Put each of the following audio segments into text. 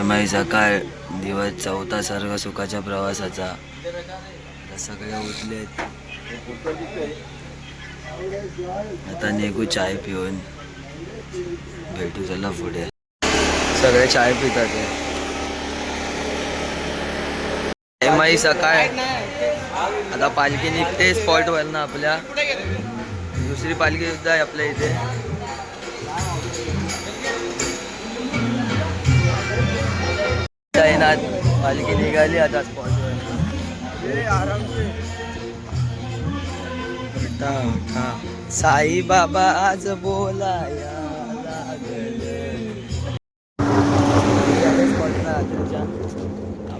माई सकाळ दिवस चौथा सर्व सुखाच्या प्रवासाचा. सगळे उठलेत, आता निघू चाय पिऊन. भेटू चला पुढे. सगळे चाय पितात. माई सकाळ आता पालखी निघते स्पॉटवर ना आपल्या. दुसरी पालखी सुद्धा आहे आपल्या इथे. पालखी निघाली आता स्पॉटवर. साई बाबा आज बोलाया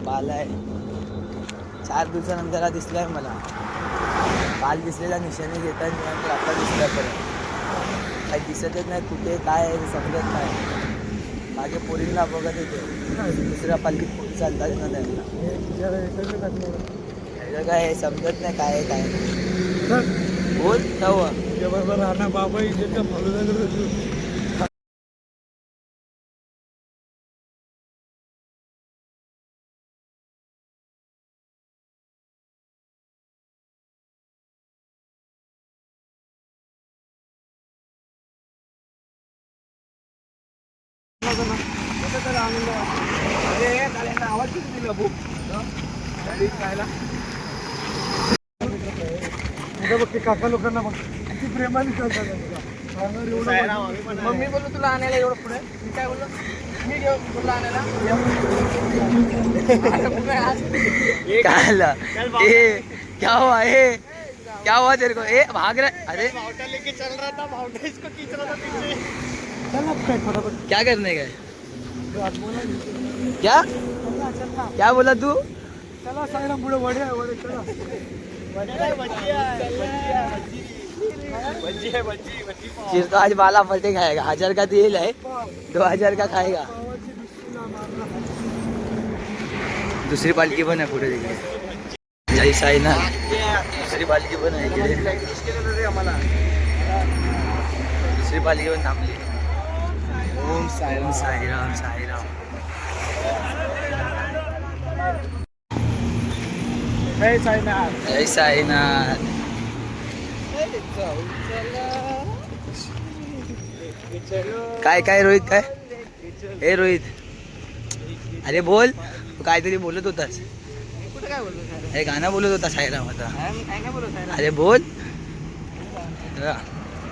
बालाय. 4 दिवसानंतर हा दिसलाय मला. काल दिसलेला निशाणी घेतात नंतर आता दिसलाय परत. काही दिसतच नाही कुठे काय समजत नाही. मागे पोरींना बघत येते दुसऱ्या पालखीत पोरी चालतात ना त्यांना काय समजत नाही काय काय बोल बरोबर राहणार बाबा इथे आवाज किती दिला भाऊ खायला बघ काका लोकांना बघ किती प्रेमाने चालतात. मम्मी बोललो तुला आणायला एवढं पुढे. मी काय बोललो मी घेऊ तुला आणायला क्या हुआ क्या हुआ तेरे को भाग रहा. अरे भावटा लेके चल रहा था. भावटा इसको खींच रहा था पीछे. क्या करने का क्या बोला तू. चला साईराम पुढे वडे चला. फिर तो आज बाला फटे खाएगा. 1000 का तेल है 2000 का खाएगा. दुसरी पालखी पण आहे पुढे तिकडे. जय साईनाथ. दुसरी पालखी पण आहे इकडे. दुसरी पालखी पण थांबली. ओम साईराम साईराम साईराम. जय साईनाथ जय साईनाथ. काय काय रोहित काय हे रोहित अरे बोल. काहीतरी बोलत होतास. हे गाणं बोलत होता साईराम आता. अरे बोल.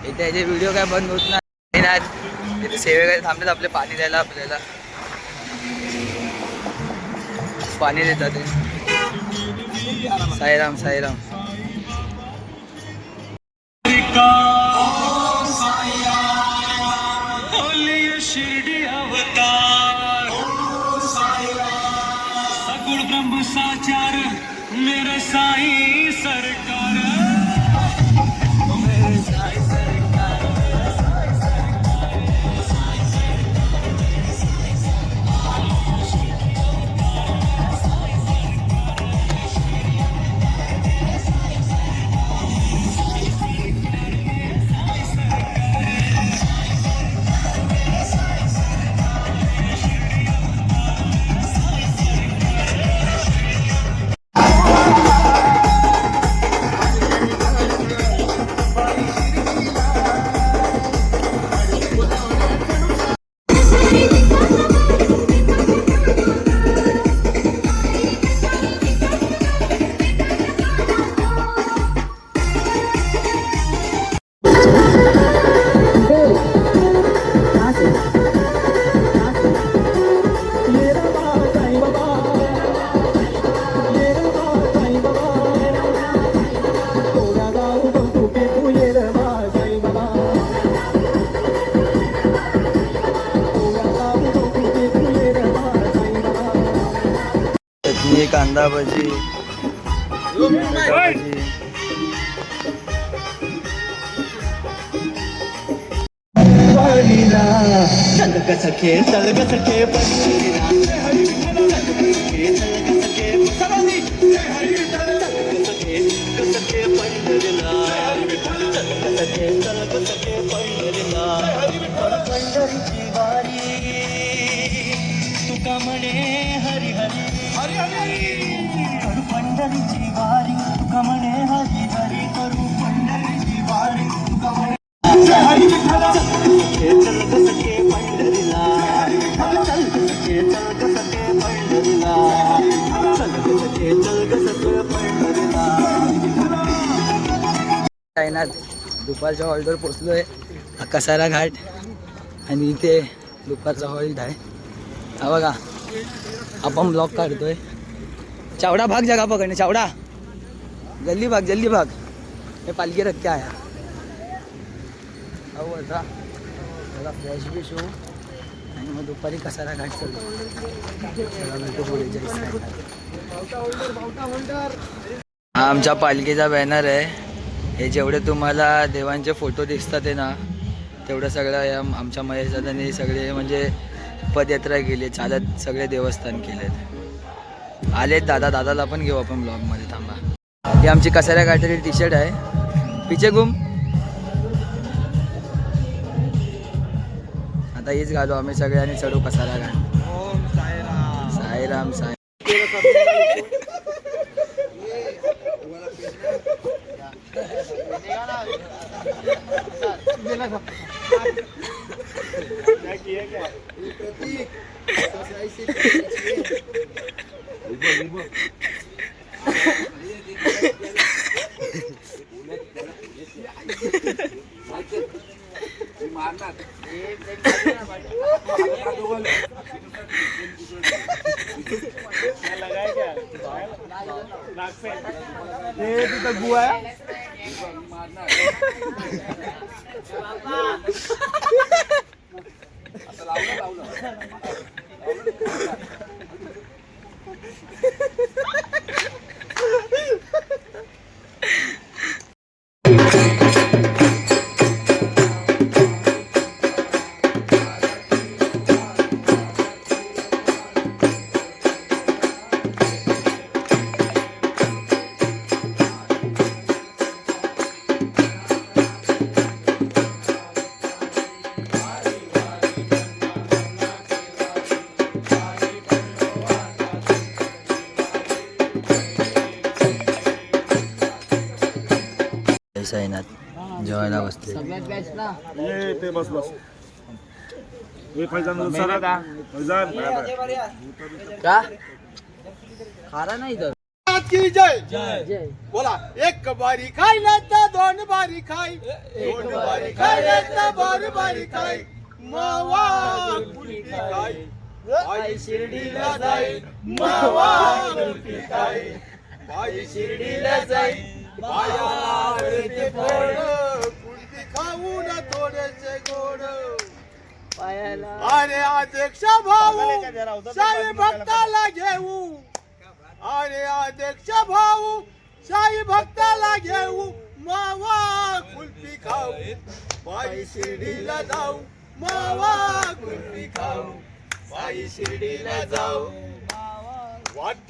इथे याचे व्हिडिओ काय बंद होत नाही. तिथे सेवेकडे थांबलेत आपले पाणी द्यायला. आपल्याला पाणी देतात ते. साईराम साईराम. शिर्डी अवतार सगुण ब्रह्म साचार मेरे साई सरकार. कांदा भजी तुका म्हणे हरी हरी हरी हरी करू पंढरीची वारी तुका म्हणे हरी हरी करू पंढरीची वारी तुका म्हणे हरी विठ्ठल चल ग सखे पंढरीला चल ग सखे चल ग सखे पंढरीला चल ग सखे चल ग सखे पंढरीला. दुपारच्या हॉल्टवर पोचलोय. कसारा घाट आणि इथे दुपारचा हॉल्ट आहे. हा बघा आपण ब्लॉक काढतोय. चावडा भाग जगा पकडणे चावडा जल्दी भाग हे पालखी रक्के आहे. हो आता जरा फ्रेश बिश होऊ आणि मग दुपारी कसारा घाट चालू. हा आमच्या पालखीचा बॅनर आहे. हे जेवढे तुम्हाला देवांचे फोटो दिसतात आहे ना तेवढं सगळं या आमच्या महेश दादांनी सगळे म्हणजे पदयात्रा केली चालत सगळे देवस्थान केलेत. आलेत दादाला पण घेऊ आपण ब्लॉगमध्ये. थांबा ही आमची कसाऱ्या घाटाची टी शर्ट आहे. पिचे घुम आता हीच घालू आम्ही सगळे आणि चढू कसारा घाट. साईराम साई साईनाथ जेवायला बसते. ते बस का खारा नाही तर की जय बोला. एक बारी खाय ना तर दोन बारी खाय, दोन बारी खाय ना तर बार बारी खाय. मावा कुल्फी खाय पायी शिर्डीला जाई. मावा कुल्फी खाय पायी शिर्डीला जाई. पायाला फोड कुल्फी खाऊन थोडेसे गोड. अरे अध्यक्ष भाऊ साई भक्ताला घेऊ. अरे अध्यक्ष भाऊ साई भक्ताला घेऊ. मावा कुल्फी खाऊ पायी शिर्डीला जाऊ. मावा कुल्फी खाऊ पायी शिर्डीला जाऊ. वाट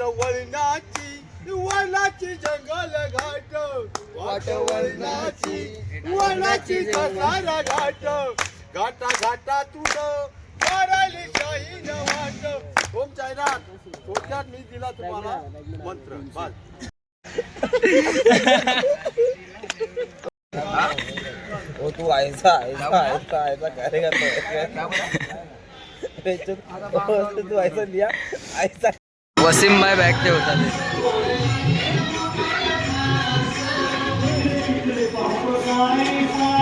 वळणाची जंगल घाट. वाट वळणाची कसारा घाट. घाटा घाटातून वाराली शाहीन वाट. ओम साईनाथ थोडक्यात मी दिला तुम्हाला मंत्र बस. हो तू आयसा कार्यकर्ता तू आयसा लिया आयसा. वसीम भाई बॅग ठेवता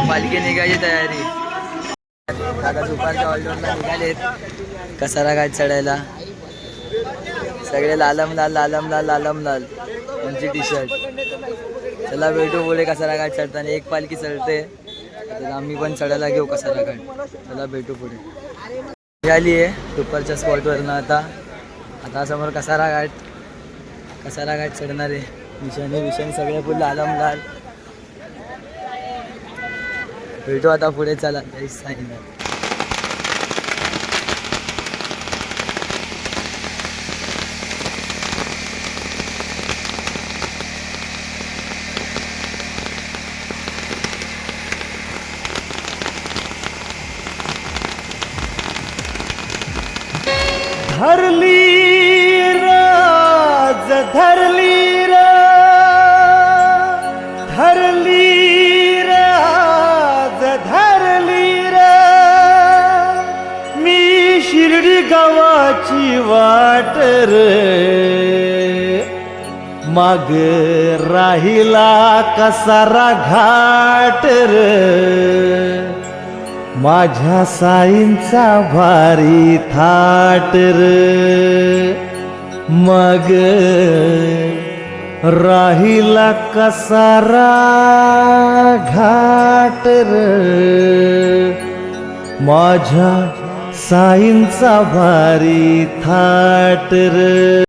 पालखी निघायची तयारी. आता दुपारच्या ऑर्डरला निघालेत कसारा घाट चढायला. सगळे लालम लाल आमची टी शर्ट. चला भेटू बोले कसारा घाट चढताना. एक पालखी चढते आता आम्ही पण चढायला घेऊ कसारा घाट. चला भेटू पुढे. निघाली आहे दुपारच्या स्पॉटवरनं. आता समोर कसारा घाट चढणार आहे. निशाणी सगळे फुल लाल. भेटू आता पुढे. चला जय साईनाथ. हरली धरली राज धरली र धरली राज धरली र मी शिर्डी गावाची वाट रे माग राहिला कसारा घाट रे माझ्या साईंचा भारी थाट रे मग राहिला कसारा घाट रे माझ्या साईंचा भारी थाट रे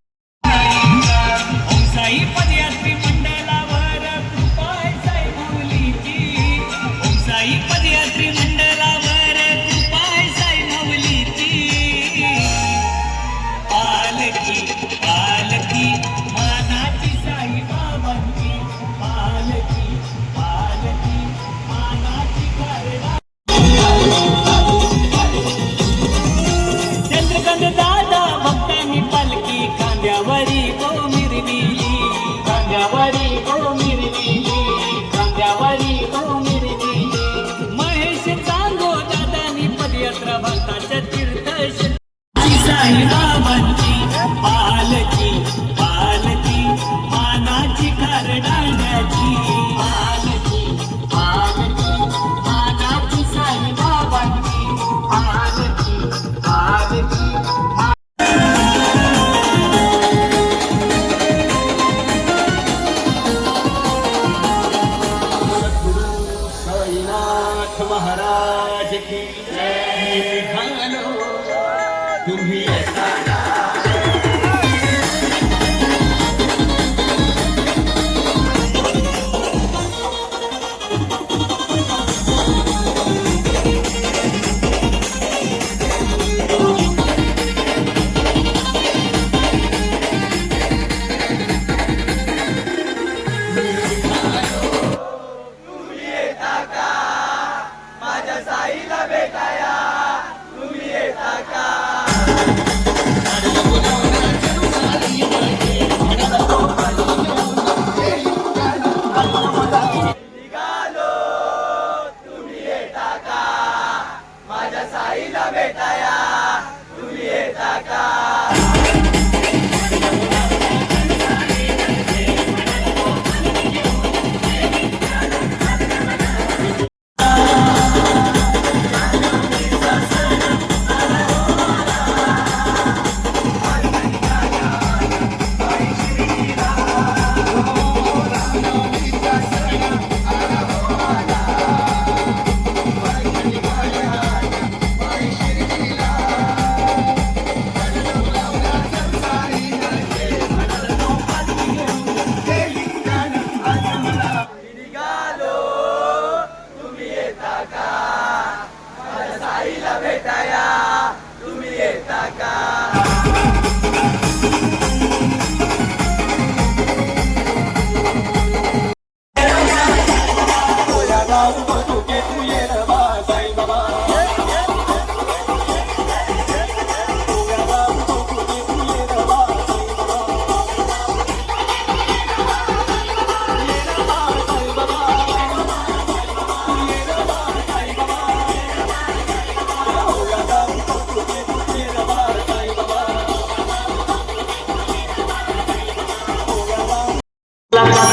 दादा भक्तांनी पालखी खांद्यावरी गो मिरविली खांद्यावरी गो मिरविली खांद्यावरी गो मिरविली महेश चांगो दादानी पदयात्रा भक्ताच्या तीर्थक्षेत्री साई बाबांची पालखी पालखी मानाची करडाण्याची पालखी पालखी मानाची साई बाबांची पालखी पालखी साईनाथ महाराज की जय घालो तुम्ही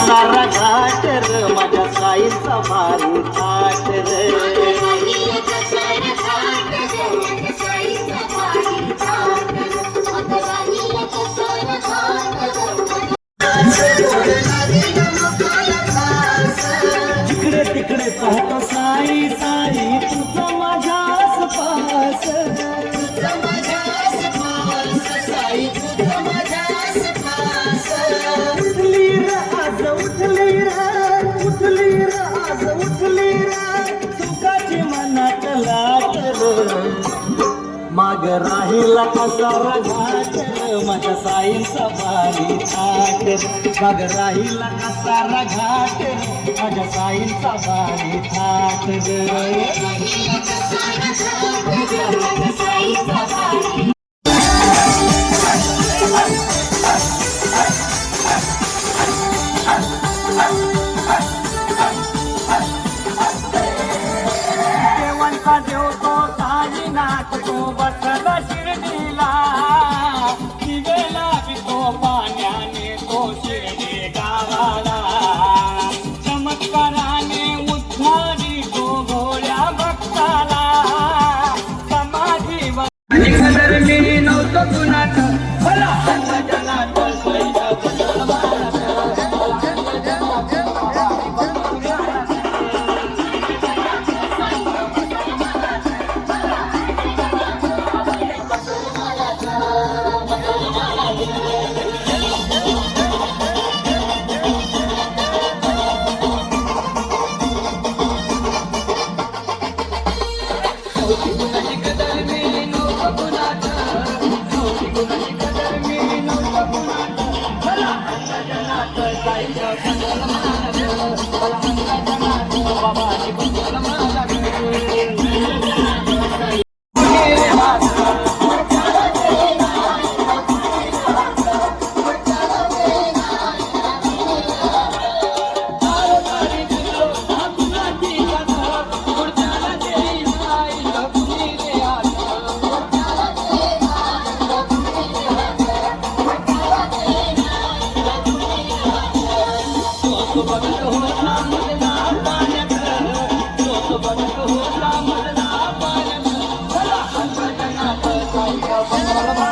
सारा घाट र माझ्या साईचा भारी थाट रे जिकडे तिकडे पाहतो साई साई तुझं माझ्याच पास साई तुझं माझ्याच पास उठली र आज उठली र उठली र आज उठली र सुखाची मनात लाट माग राहिला कसारा घाट माझ्या साईंचा भारी थाट माग राहिला कसारा घाट माझ्या साईंचा भारी थाट ग बघत होता मधला पाण्यात, लोक बघत होता मधला पाण्यात. चला अंतर्जनात जाऊया बंगाला.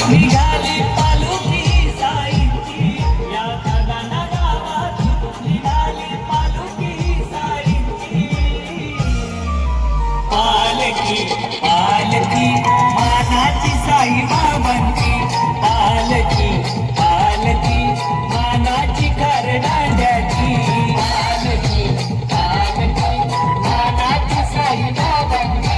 निघाली पालुकी साईची या खदाना गावात, निघाली पालुकी साईची. पालकी पालकी मानाची साई बाबांची, पालकी पालकी मानाची करडांड्याची, पालकी पालकी मानाची साई बाबांची.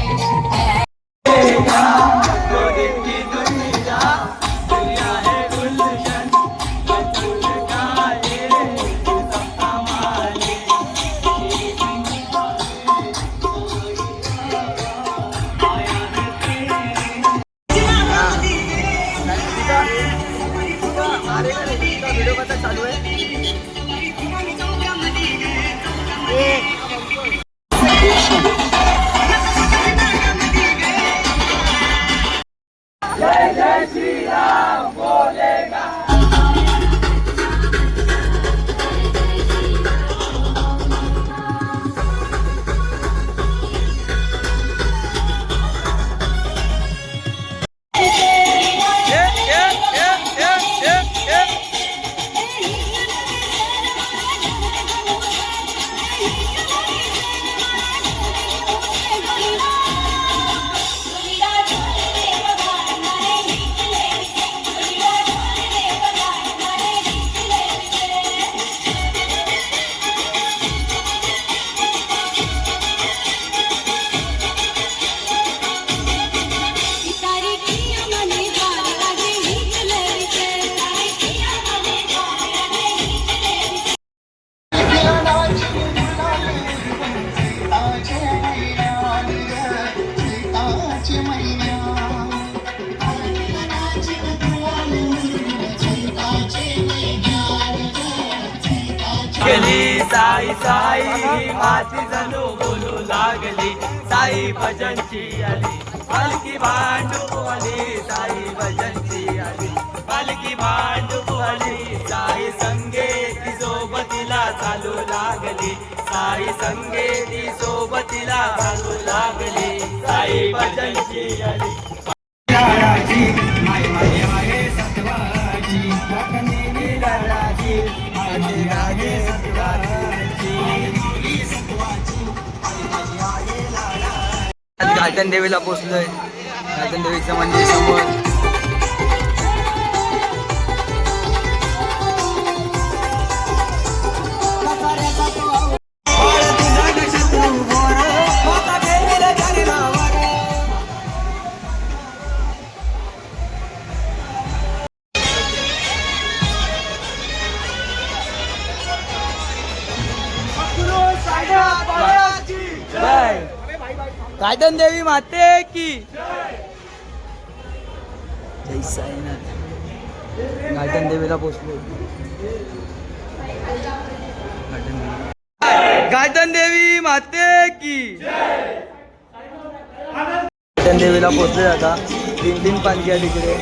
व्हिडिओ कसा चालू आहे? जय जय श्री राम बोलेगा. गेली साई साई माती जणू बोलू लागली, साई भजनची आली पालकी भांडू आली, साई भजनची आली पालकी भांडू आली. साई संगेती सोबतीला चालू लागली, साई संगेती सोबतीला चालू लागली, साई भजनची आली. माय माय आहे सत्वाची लखनी लढाची, माझी राजे सत्वाची. घाटन देवीला पोचलोय. घाटन देवीचं मंदिर समोर. गार्डन देवी माते की जय साईनाथ. गार्डन देवीला पोचलो. गार्डन देवी माते की गार्डन देवीला पोचले. आता 3 पालखी आहे तिकडे.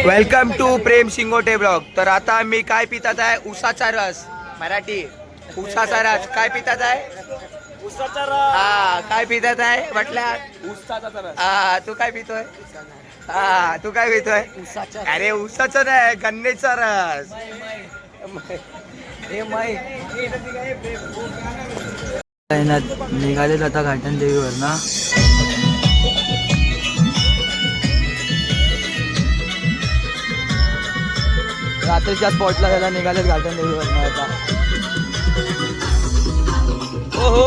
Welcome to Prem Shingote blog. तर आता मी काय पितात आहे? उसाचा रस. मराठी उसाचा रस. काय पितात आहे? उसाचा रस. हा काय पितात आहे म्हटलं? उसाचा रस. हा तू काय पितोय? हा तू काय पितोय? अरे उसाचा नाही, गन्नेचा रस. साईनाथ निघालेत आता घाटन देवीवर ना. रात्रीच्या स्पॉटला त्याला निघालेत घाटन देवीवर ना आता. ओहो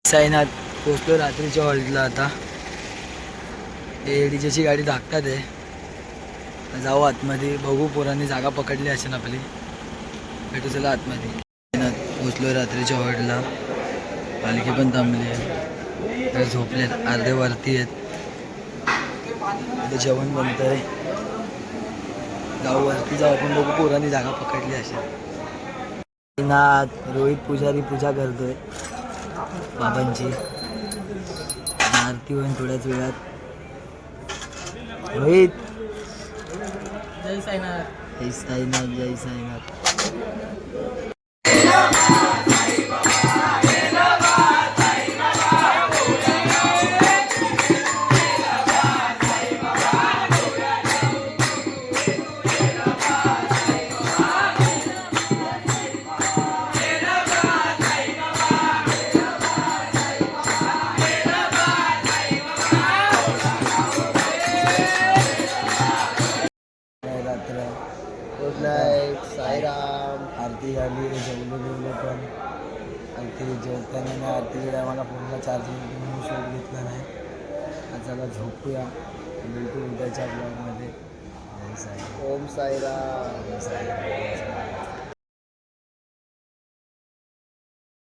साईनाथ पोचलो रात्रीच्या हॉल्टला आता. डीजेची गाडी धाकतात आहे. जाऊ आतमध्ये बघू पोरांनी जागा पकडली असेल आपली. भेटू चला आतमध्ये. साईनाथ पोचलो रात्रीच्या हॉल्टला. पालखी पण थांबली आहे. झोपलेत अर्धे वरती आहेत. इथे जेवण बनतंय. जाऊ वरती जाऊ आपण बघू पोरांनी जागा पकडली असेल. साईनाथ रोहित पुजारी पूजा करतोय बाबांची. आरती होईल थोड्याच वेळात. रोहित जय साईनाथ. जय साईनाथ जय साईनाथ. रात्र गुड नाईट साईराम. आरती झाली जेवलो बिवलो पण. आरती जेवताना नाही आरतीच्या टायमाला फोनला चार्जिंग म्हणून शूट घेतला नाही. आज चला झोपूया. भेटू उद्याच्या ब्लॉगमध्ये. जय साई. ओम साईराम. जय साईराम.